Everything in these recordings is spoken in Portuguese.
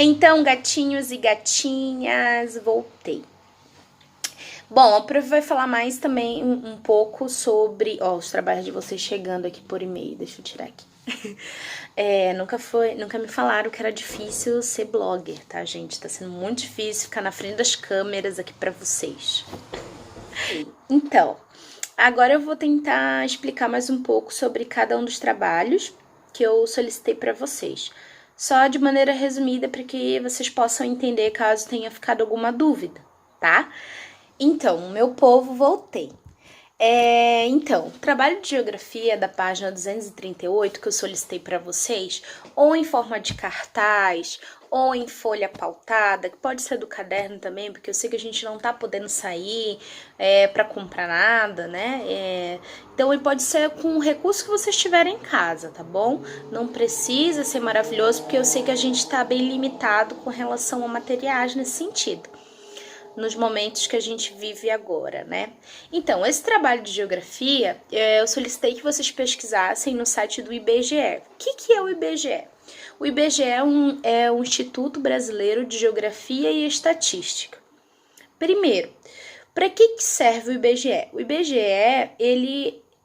Então, gatinhos e gatinhas, voltei. Bom, a prof vai falar mais também um pouco sobre... Ó, os trabalhos de vocês chegando aqui por e-mail. Deixa eu tirar aqui. Nunca me falaram que era difícil ser blogger, tá, gente? Tá sendo muito difícil ficar na frente das câmeras aqui pra vocês. Então, agora eu vou tentar explicar mais um pouco sobre cada um dos trabalhos que eu solicitei pra vocês. Só de maneira resumida para que vocês possam entender caso tenha ficado alguma dúvida, tá? Então, meu povo, voltei. Então, trabalho de geografia da página 238 que eu solicitei para vocês, ou em forma de cartaz, ou em folha pautada, que pode ser do caderno também, porque eu sei que a gente não tá podendo sair para comprar nada, né? Então, ele pode ser com o recurso que vocês tiverem em casa, tá bom? Não precisa ser maravilhoso, porque eu sei que a gente tá bem limitado com relação a materiais nesse sentido, nos momentos que a gente vive agora, né? Então, esse trabalho de geografia, eu solicitei que vocês pesquisassem no site do IBGE. O que é o IBGE? O IBGE é um Instituto Brasileiro de Geografia e Estatística. Primeiro, para que serve o IBGE? O IBGE,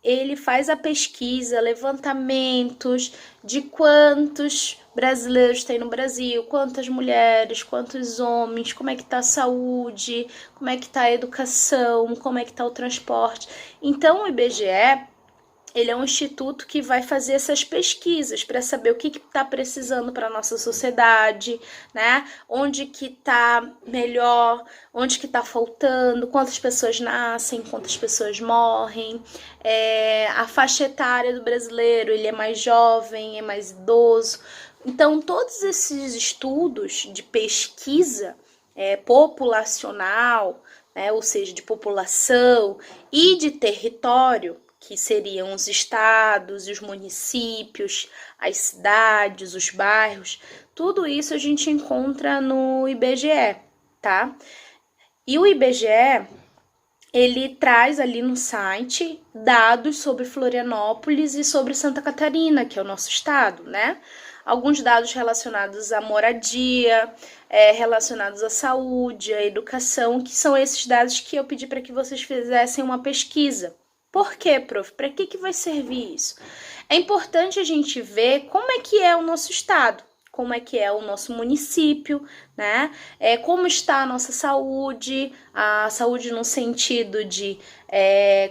ele faz a pesquisa, levantamentos de quantos brasileiros tem no Brasil, quantas mulheres, quantos homens, como é que tá a saúde, como é que tá a educação, como é que tá o transporte. Então, o IBGE, ele é um instituto que vai fazer essas pesquisas para saber o que está precisando para a nossa sociedade, né? Onde que está melhor, onde que está faltando, quantas pessoas nascem, quantas pessoas morrem, a faixa etária do brasileiro, ele é mais jovem, é mais idoso. Então, todos esses estudos de pesquisa populacional, né, ou seja, de população e de território, que seriam os estados, os municípios, as cidades, os bairros, tudo isso a gente encontra no IBGE, tá? E o IBGE, ele traz ali no site dados sobre Florianópolis e sobre Santa Catarina, que é o nosso estado, né? Alguns dados relacionados à moradia, relacionados à saúde, à educação, que são esses dados que eu pedi para que vocês fizessem uma pesquisa. Por quê, prof? Para que vai servir isso? É importante a gente ver como é que é o nosso estado, como é que é o nosso município, né? Como está a nossa saúde, a saúde no sentido de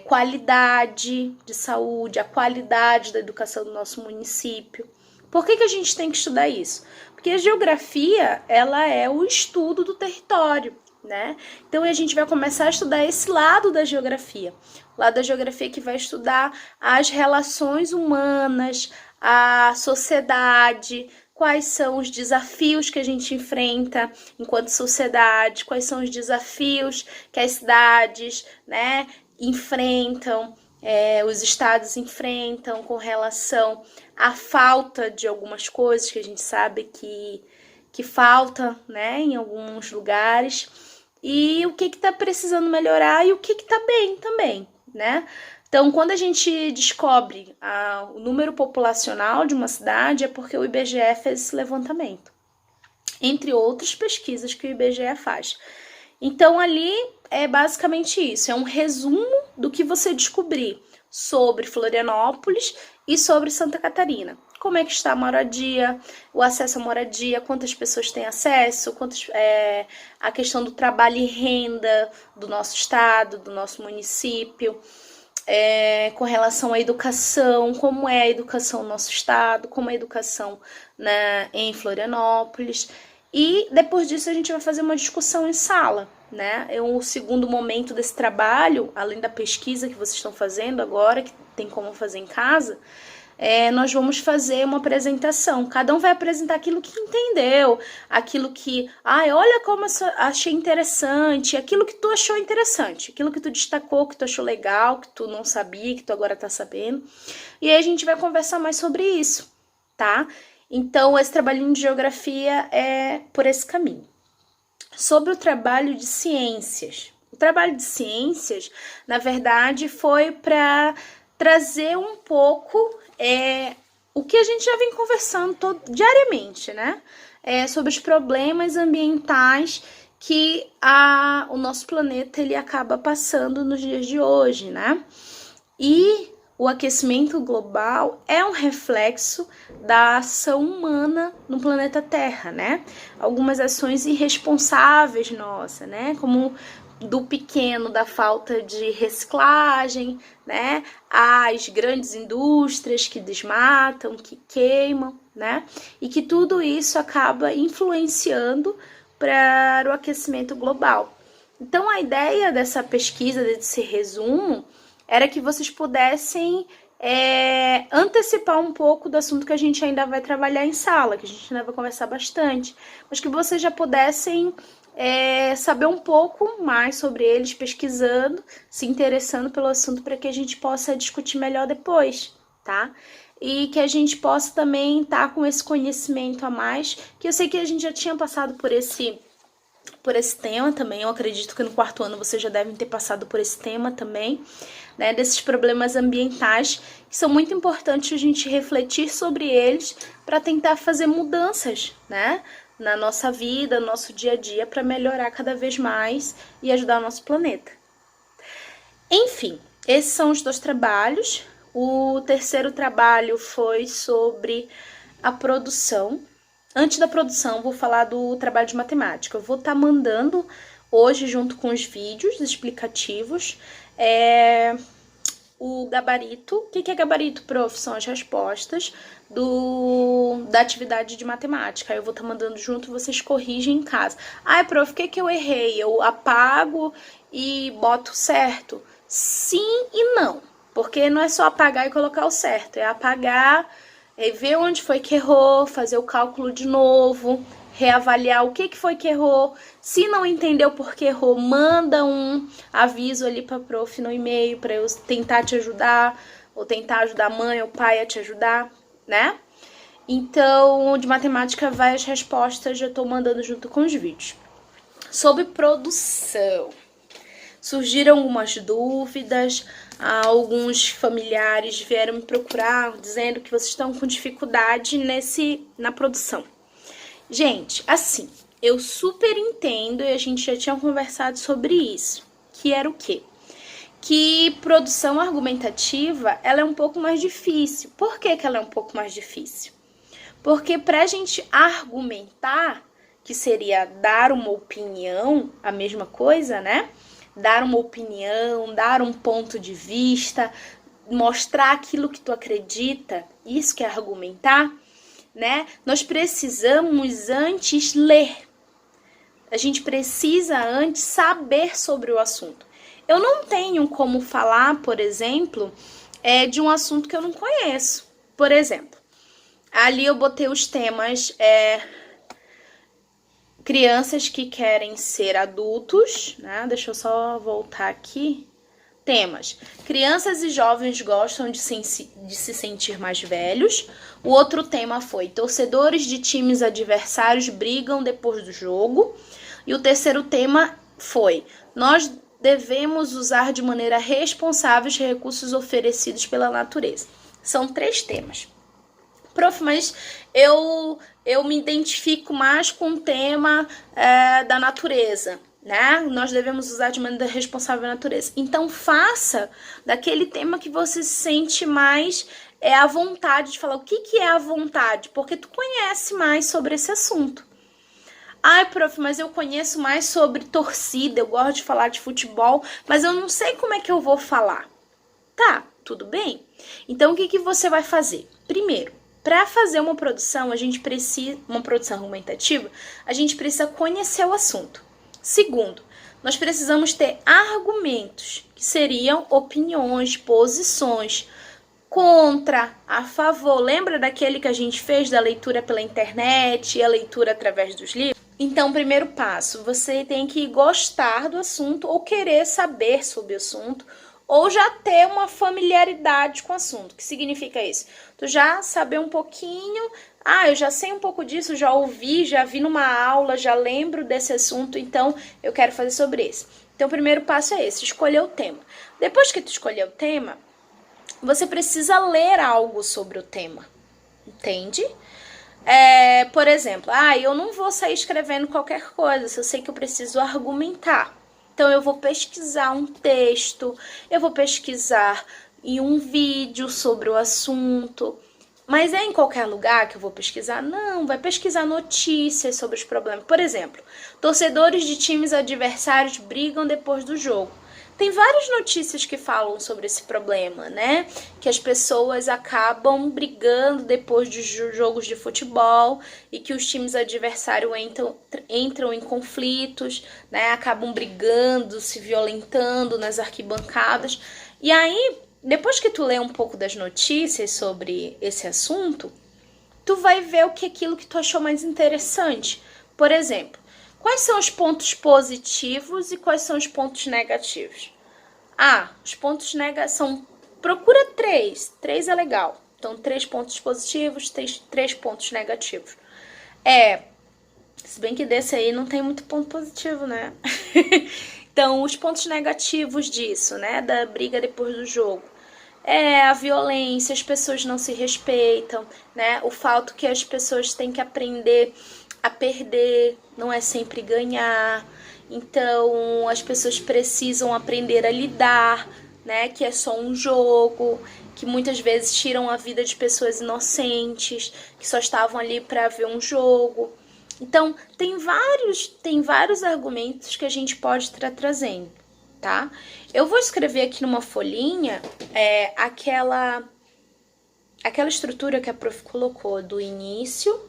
qualidade de saúde, a qualidade da educação do nosso município. Por que a gente tem que estudar isso? Porque a geografia, ela é o estudo do território, né? Então a gente vai começar a estudar esse lado da geografia, o lado da geografia que vai estudar as relações humanas, a sociedade, quais são os desafios que a gente enfrenta enquanto sociedade, quais são os desafios que as cidades, né, enfrentam, os estados enfrentam com relação à falta de algumas coisas que a gente sabe que falta, né, em alguns lugares, e o que está precisando melhorar e o que está bem também, né? Então, quando a gente descobre o número populacional de uma cidade, é porque o IBGE fez esse levantamento, entre outras pesquisas que o IBGE faz. Então, ali é basicamente isso, é um resumo do que você descobrir sobre Florianópolis e sobre Santa Catarina. Como é que está a moradia, o acesso à moradia, quantas pessoas têm acesso, a questão do trabalho e renda do nosso estado, do nosso município, com relação à educação, como é a educação no nosso estado, como é a educação em Florianópolis. E depois disso a gente vai fazer uma discussão em sala, né? O segundo momento desse trabalho, além da pesquisa que vocês estão fazendo agora, que tem como fazer em casa, nós vamos fazer uma apresentação. Cada um vai apresentar aquilo que entendeu, aquilo que, olha como eu achei interessante, aquilo que tu achou interessante, aquilo que tu destacou, que tu achou legal, que tu não sabia, que tu agora tá sabendo. E aí a gente vai conversar mais sobre isso, tá? Então, esse trabalhinho de geografia é por esse caminho. Sobre o trabalho de ciências. O trabalho de ciências, na verdade, foi para trazer um pouco o que a gente já vem conversando diariamente, né? sobre os problemas ambientais que o nosso planeta ele acaba passando nos dias de hoje, né? E o aquecimento global é um reflexo da ação humana no planeta Terra, né? Algumas ações irresponsáveis nossas, né? Como do pequeno, da falta de reciclagem, né? As grandes indústrias que desmatam, que queimam, né? E que tudo isso acaba influenciando para o aquecimento global. Então, a ideia dessa pesquisa, desse resumo, era que vocês pudessem antecipar um pouco do assunto que a gente ainda vai trabalhar em sala, que a gente ainda vai conversar bastante, mas que vocês já pudessem saber um pouco mais sobre eles, pesquisando, se interessando pelo assunto, para que a gente possa discutir melhor depois, tá? E que a gente possa também estar com esse conhecimento a mais, que eu sei que a gente já tinha passado por esse tema também. Eu acredito que no 4º ano vocês já devem ter passado por esse tema também, né, desses problemas ambientais, que são muito importantes a gente refletir sobre eles para tentar fazer mudanças, né, na nossa vida, no nosso dia a dia, para melhorar cada vez mais e ajudar o nosso planeta. Enfim, esses são os 2 trabalhos. O 3º trabalho foi sobre a produção. Antes da produção, vou falar do trabalho de matemática. Eu vou estar mandando hoje, junto com os vídeos explicativos, o gabarito. O que é gabarito, prof? São as respostas da atividade de matemática. Aí eu vou estar mandando junto, vocês corrigem em casa. Ai, prof, o que eu errei? Eu apago e boto certo? Sim e não. Porque não é só apagar e colocar o certo. É apagar, ver onde foi que errou, fazer o cálculo de novo, reavaliar o que foi que errou. Se não entendeu por que errou, manda um aviso ali para a prof no e-mail para eu tentar te ajudar, ou tentar ajudar a mãe ou pai a te ajudar, né? Então, de matemática, vai as respostas, já estou mandando junto com os vídeos. Sobre produção, surgiram algumas dúvidas, alguns familiares vieram me procurar dizendo que vocês estão com dificuldade na produção. Gente, assim, eu super entendo, e a gente já tinha conversado sobre isso, que era o quê? Que produção argumentativa, ela é um pouco mais difícil. Por que ela é um pouco mais difícil? Porque pra gente argumentar, que seria dar uma opinião, a mesma coisa, né? Dar uma opinião, dar um ponto de vista, mostrar aquilo que tu acredita, isso que é argumentar, né? Nós precisamos antes ler. A gente precisa antes saber sobre o assunto. Eu não tenho como falar, por exemplo, de um assunto que eu não conheço. Por exemplo, ali eu botei os temas crianças que querem ser adultos, né? Deixa eu só voltar aqui. Temas. Crianças e jovens gostam de se sentir mais velhos. O outro tema foi torcedores de times adversários brigam depois do jogo. E o 3º tema foi nós devemos usar de maneira responsável os recursos oferecidos pela natureza. São 3 temas. Prof, mas eu me identifico mais com o tema da natureza, né? Nós devemos usar de maneira responsável a natureza. Então, faça daquele tema que você se sente mais à vontade de falar. O que é a vontade? Porque tu conhece mais sobre esse assunto. Ai, prof, mas eu conheço mais sobre torcida, eu gosto de falar de futebol, mas eu não sei como é que eu vou falar. Tá, tudo bem? Então, o que você vai fazer? Primeiro, para fazer uma produção, uma produção argumentativa, a gente precisa conhecer o assunto. Segundo, nós precisamos ter argumentos, que seriam opiniões, posições, contra, a favor. Lembra daquele que a gente fez da leitura pela internet e a leitura através dos livros? Então, primeiro passo, você tem que gostar do assunto ou querer saber sobre o assunto, ou já ter uma familiaridade com o assunto. O que significa isso? Tu já saber um pouquinho, eu já sei um pouco disso, já ouvi, já vi numa aula, já lembro desse assunto, então eu quero fazer sobre esse. Então, o primeiro passo é esse, escolher o tema. Depois que tu escolher o tema, você precisa ler algo sobre o tema, entende? Por exemplo, eu não vou sair escrevendo qualquer coisa, se eu sei que eu preciso argumentar. Então, eu vou pesquisar um texto, eu vou pesquisar em um vídeo sobre o assunto. Mas é em qualquer lugar que eu vou pesquisar? Não, vai pesquisar notícias sobre os problemas. Por exemplo, torcedores de times adversários brigam depois do jogo. Tem várias notícias que falam sobre esse problema, né? Que as pessoas acabam brigando depois de jogos de futebol e que os times adversários entram em conflitos, né? Acabam brigando, se violentando nas arquibancadas. E aí, depois que tu lê um pouco das notícias sobre esse assunto, tu vai ver o que aquilo que tu achou mais interessante. Por exemplo, quais são os pontos positivos e quais são os pontos negativos? Os pontos negativos são... Procura 3. 3 é legal. Então, 3 pontos positivos, 3 pontos negativos. Se bem que desse aí não tem muito ponto positivo, né? Então, os pontos negativos disso, né? Da briga depois do jogo. A violência, as pessoas não se respeitam, né? O fato que as pessoas têm que aprender a perder, não é sempre ganhar. Então, as pessoas precisam aprender a lidar, né? Que é só um jogo, que muitas vezes tiram a vida de pessoas inocentes, que só estavam ali para ver um jogo. Então, tem vários argumentos que a gente pode estar trazendo, tá? Eu vou escrever aqui numa folhinha aquela estrutura que a prof colocou do início,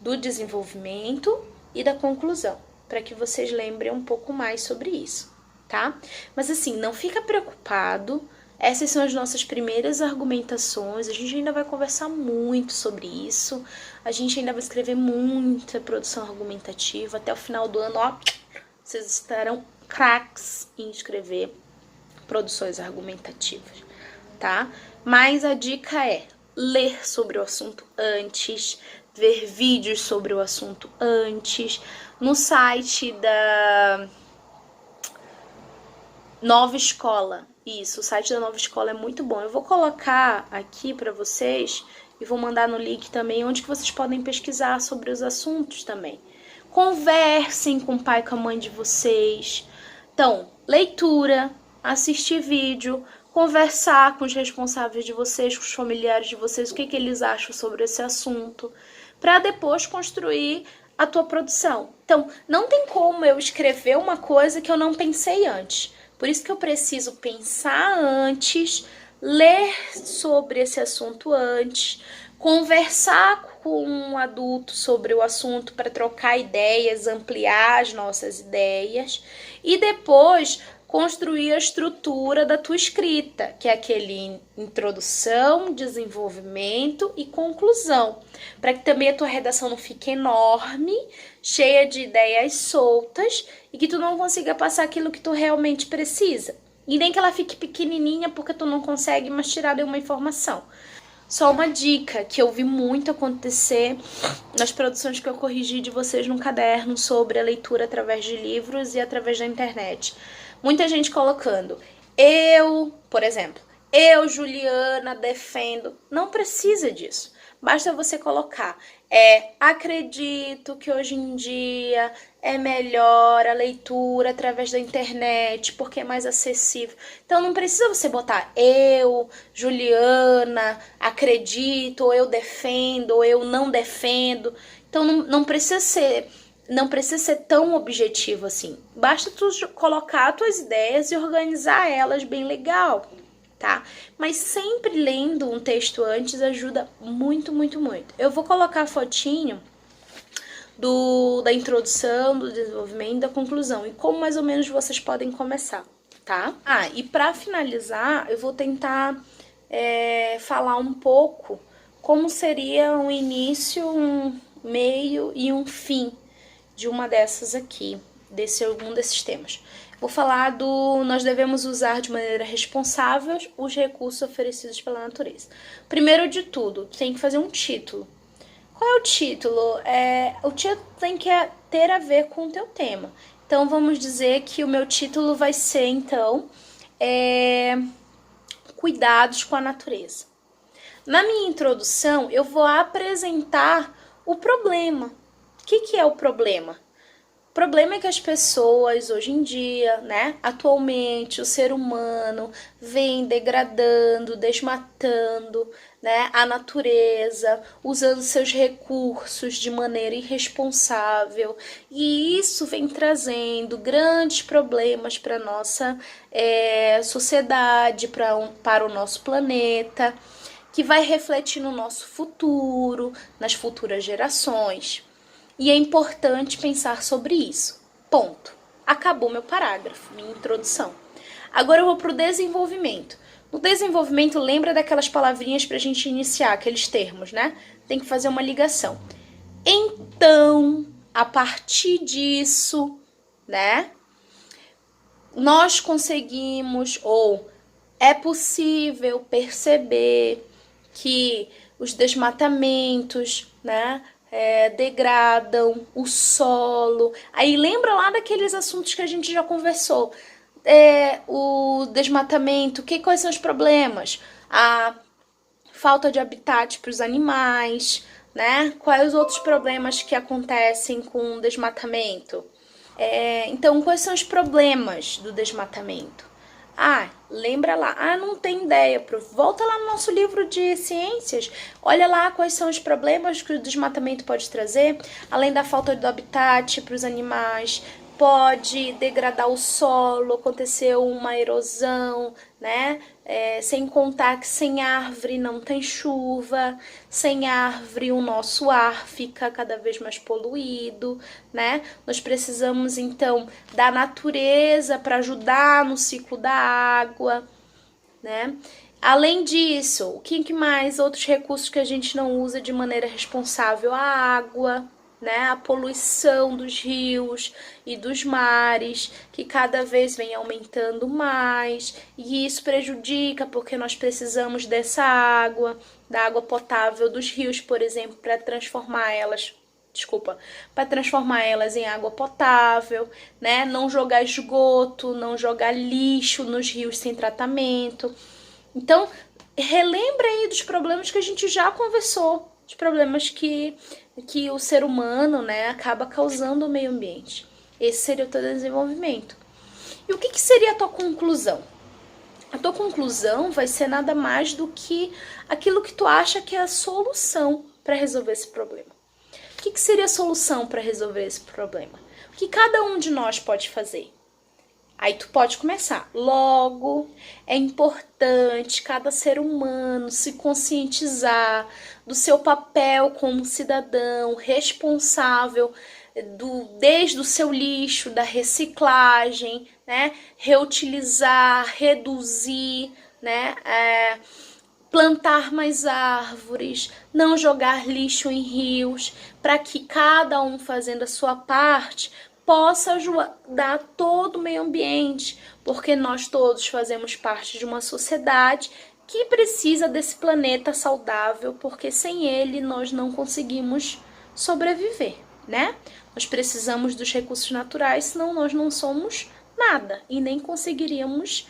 do desenvolvimento e da conclusão, para que vocês lembrem um pouco mais sobre isso, tá? Mas assim, não fica preocupado, essas são as nossas primeiras argumentações, a gente ainda vai conversar muito sobre isso, a gente ainda vai escrever muita produção argumentativa, até o final do ano, vocês estarão craques em escrever produções argumentativas, tá? Mas a dica é ler sobre o assunto antes, ver vídeos sobre o assunto antes. No site da Nova Escola, o site da Nova Escola é muito bom. Eu vou colocar aqui para vocês e vou mandar no link também onde que vocês podem pesquisar sobre os assuntos também. Conversem com o pai e com a mãe de vocês. Então, leitura, assistir vídeo, conversar com os responsáveis de vocês, com os familiares de vocês, o que eles acham sobre esse assunto, para depois construir a tua produção. Então, não tem como eu escrever uma coisa que eu não pensei antes. Por isso que eu preciso pensar antes, ler sobre esse assunto antes, conversar com um adulto sobre o assunto para trocar ideias, ampliar as nossas ideias e depois construir a estrutura da tua escrita, que é aquele introdução, desenvolvimento e conclusão, para que também a tua redação não fique enorme, cheia de ideias soltas e que tu não consiga passar aquilo que tu realmente precisa. E nem que ela fique pequenininha porque tu não consegue mais tirar nenhuma informação. Só uma dica que eu vi muito acontecer nas produções que eu corrigi de vocês no caderno sobre a leitura através de livros e através da internet. Muita gente colocando, por exemplo, Juliana, defendo. Não precisa disso. Basta você colocar, acredito que hoje em dia é melhor a leitura através da internet, porque é mais acessível. Então não precisa você botar Juliana, acredito, ou eu defendo, ou eu não defendo. Então não precisa ser tão objetivo assim. Basta tu colocar as tuas ideias e organizar elas bem legal, tá? Mas sempre lendo um texto antes ajuda muito, muito, muito. Eu vou colocar a fotinho da introdução, do desenvolvimento e da conclusão. E como mais ou menos vocês podem começar, tá? E para finalizar, eu vou tentar falar um pouco como seria um início, um meio e um fim de uma dessas aqui, algum desses temas. Vou falar nós devemos usar de maneira responsável os recursos oferecidos pela natureza. Primeiro de tudo, tem que fazer um título. Qual é o título? O título tem que ter a ver com o teu tema. Então, vamos dizer que o meu título vai ser, então, Cuidados com a Natureza. Na minha introdução, eu vou apresentar o problema. O que é o problema? O problema é que as pessoas hoje em dia, né, atualmente, o ser humano vem degradando, desmatando, né, a natureza, usando seus recursos de maneira irresponsável, e isso vem trazendo grandes problemas para a nossa sociedade, para o nosso planeta, que vai refletir no nosso futuro, nas futuras gerações. E é importante pensar sobre isso. Ponto. Acabou meu parágrafo, minha introdução. Agora eu vou para o desenvolvimento. No desenvolvimento, lembra daquelas palavrinhas para a gente iniciar, aqueles termos, né? Tem que fazer uma ligação. Então, a partir disso, né? Nós conseguimos, ou é possível perceber que os desmatamentos, né? Degradam o solo. Aí lembra lá daqueles assuntos que a gente já conversou. O desmatamento, quais são os problemas? A falta de habitat para os animais, né? Quais os outros problemas que acontecem com o desmatamento? Então, quais são os problemas do desmatamento? Lembra lá. Não tem ideia. Volta lá no nosso livro de ciências. Olha lá quais são os problemas que o desmatamento pode trazer. Além da falta do habitat para os animais, pode degradar o solo, acontecer uma erosão, né? Sem contar que sem árvore não tem chuva, sem árvore o nosso ar fica cada vez mais poluído, né? Nós precisamos então da natureza para ajudar no ciclo da água, né? Além disso, o que mais? Outros recursos que a gente não usa de maneira responsável? A água, né? A poluição dos rios e dos mares, que cada vez vem aumentando mais, e isso prejudica porque nós precisamos dessa água, da água potável dos rios, por exemplo, para transformar elas em água potável, né? Não jogar esgoto, não jogar lixo nos rios sem tratamento. Então, relembra aí dos problemas que a gente já conversou, os problemas que o ser humano, né, acaba causando ao meio ambiente. Esse seria o teu desenvolvimento. E o que seria a tua conclusão? A tua conclusão vai ser nada mais do que aquilo que tu acha que é a solução para resolver esse problema. O que seria a solução para resolver esse problema? O que cada um de nós pode fazer? Aí tu pode começar. Logo, é importante cada ser humano se conscientizar do seu papel como cidadão responsável, desde o seu lixo, da reciclagem, né? Reutilizar, reduzir, né? Plantar mais árvores, não jogar lixo em rios, para que cada um fazendo a sua parte possa ajudar todo o meio ambiente, porque nós todos fazemos parte de uma sociedade que precisa desse planeta saudável, porque sem ele nós não conseguimos sobreviver, né? Nós precisamos dos recursos naturais, senão nós não somos nada e nem conseguiríamos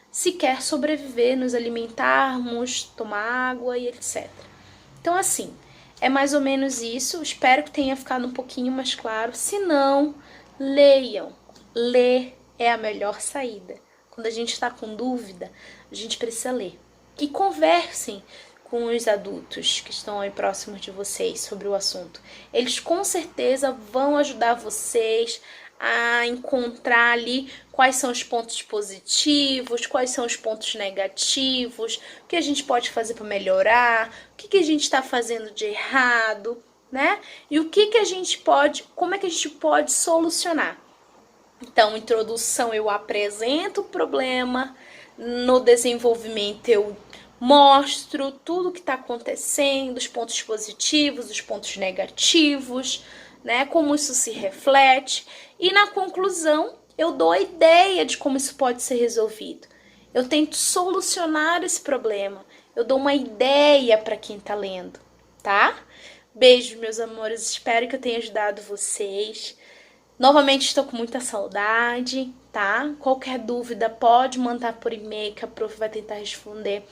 sequer sobreviver, nos alimentarmos, tomar água e etc. Então, assim, é mais ou menos isso. Espero que tenha ficado um pouquinho mais claro. Se não, leiam. Ler é a melhor saída. Quando a gente está com dúvida, a gente precisa ler. E conversem com os adultos que estão aí próximos de vocês sobre o assunto. Eles com certeza vão ajudar vocês a encontrar ali quais são os pontos positivos, quais são os pontos negativos, o que a gente pode fazer para melhorar, o que a gente está fazendo de errado, né? E o que a gente pode, como é que a gente pode solucionar. Então, introdução, eu apresento o problema, no desenvolvimento eu mostro tudo o que está acontecendo, os pontos positivos, os pontos negativos, né? Como isso se reflete. E na conclusão, eu dou a ideia de como isso pode ser resolvido. Eu tento solucionar esse problema. Eu dou uma ideia para quem está lendo, tá? Beijo, meus amores. Espero que eu tenha ajudado vocês. Novamente, estou com muita saudade, tá? Qualquer dúvida, pode mandar por e-mail, que a prof vai tentar responder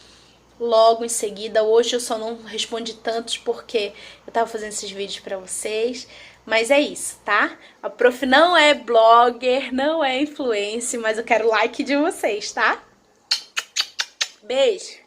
logo em seguida. Hoje eu só não respondi tantos porque eu tava fazendo esses vídeos pra vocês. Mas é isso, tá? A prof não é blogger, não é influencer, mas eu quero like de vocês, tá? Beijo!